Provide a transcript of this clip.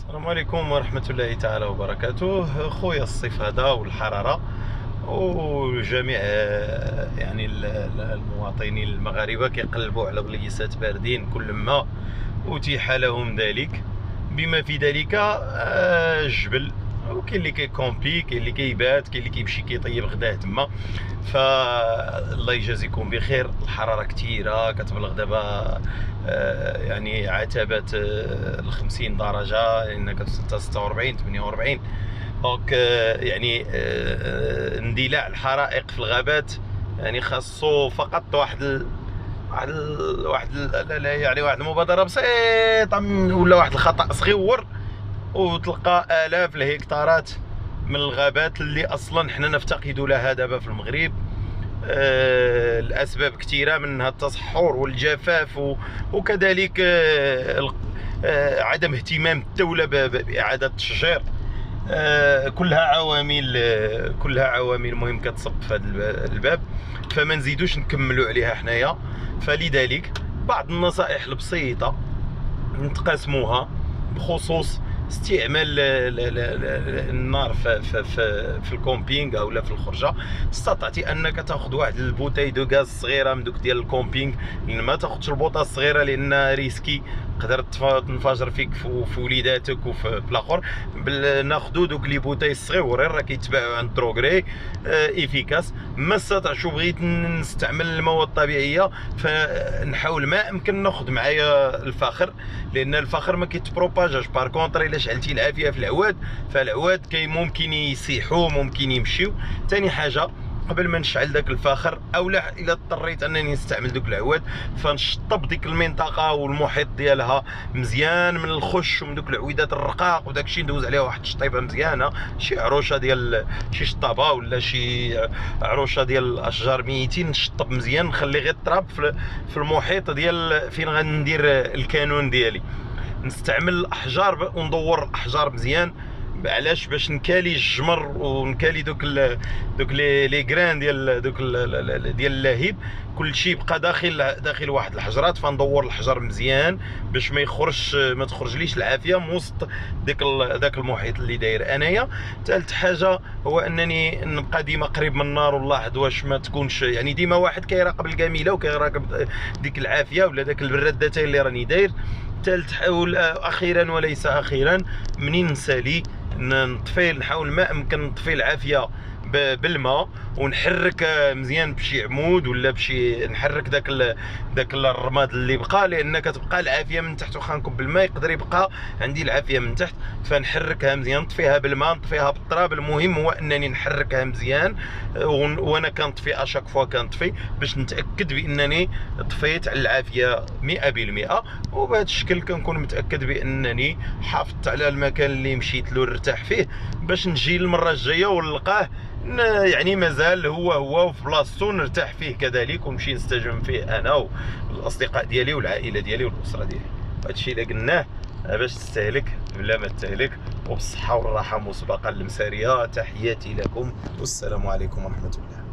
السلام عليكم ورحمة الله تعالى وبركاته. خويا الصيف هذا والحرارة وجميع يعني المواطنين المغاربة كيقلبوا على بليسات باردين كلما أتيح لهم ذلك، بما في ذلك الجبل. وكاين اللي كيكومبي، كاين اللي كيبات، كاين اللي كيمشي كيطيب غداه تما. فالله يجازيكم بخير. الحراره كثيره كتبلغ دابا يعني عتبات 50 درجه، لان كتوصل 46 48. دونك يعني اندلاع الحرائق في الغابات يعني خاصو فقط واحد المبادره بسيطه ولا واحد الخطا صغيور، وتلقى آلاف الهكتارات من الغابات اللي اصلا حنا نفتقدوا لها دابا في المغرب. الاسباب كثيره، منها التصحر والجفاف وكذلك عدم اهتمام الدوله باعاده التشجير. كلها عوامل مهم كتصب في هذا الباب، فما نزيدوش نكملوا عليها حنايا. فلذلك بعض النصائح البسيطه نتقاسموها بخصوص استعمال النار في الكومبينغ او في الخرجه. استطعتي انك تاخذ واحد البوتاي دو غاز صغيره من دوك ديال الكومبينغ، لان ما تاخذش البوطه الصغيره لان ريسكي تقدر تنفجر فيك في وليداتك وفي الاخر. ناخذوا دوك لي بوتاي الصغيورين راه كيتباعوا عند دروغري افيكاس. ما استطعتش وبغيت نستعمل المواد الطبيعيه فنحاول ما امكن ناخذ معايا الفخر، لان الفخر ما كيتبروباجاش. بار كونطري الا شعلتي العافيه في العواد فالعواد ممكن يسيحوا ممكن يمشيو. ثاني حاجه قبل ما نشعل داك الفاخر او لا الا اضطريت انني نستعمل دوك العواد فنشطب ديك المنطقه والمحيط ديالها مزيان من الخش ومن دوك العويدات الرقاق وداك الشيء، ندوز عليها واحد الشطيبه مزيانه، شي عروشه ديال شي شطابه ولا شي عروشه ديال الاشجار ميتين، نشطب مزيان نخلي غير التراب في المحيط ديال فين غندير الكانون ديالي. نستعمل الاحجار وندور الاحجار مزيان. علاش؟ باش نكالي الجمر ونكالي دوك لي غران ديال ديال اللهيب، كلشي يبقى داخل واحد الحجرات. فندور الحجر مزيان باش ما تخرجليش العافيه من وسط داك المحيط اللي داير انايا. ثالث حاجه هو انني نبقى ديما قريب من النار ونلاحظ واش ما تكونش يعني ديما واحد كيراقب الكميله وكيراقب ديك العافيه ولا داك البرادتين اللي راني داير. اخيرا وليس اخيرا، منين نسالي نطفي، نحاول ما امكن نطفي العافيه بالماء ونحرك مزيان بشي عمود ولا بشي، نحرك داك الرماد اللي بقى، لان كتبقى العافيه من تحت. واخا نكب بالماء يقدر يبقى عندي العافيه من تحت، فنحركها مزيان، نطفيها بالماء نطفيها بالتراب. المهم هو انني نحركها مزيان وانا كنطفي اشاك فوا كنطفي باش نتاكد بانني طفيت على العافيه 100%. وبهذا الشكل كنكون متاكد بانني حافظت على المكان اللي مشيت له نرتاح فيه، باش نجي المره الجايه ونلقاه يعني مازال هو وفي بلاصتو نرتاح فيه كذلك، ونمشي نستجم فيه انا والاصدقاء ديالي والعائله ديالي والاسره ديالي. هادشي اللي قلناه باش تستهلك بلا ما تستهلك، وبالصحه والراحه مسبقا المساريه. تحياتي لكم والسلام عليكم ورحمه الله.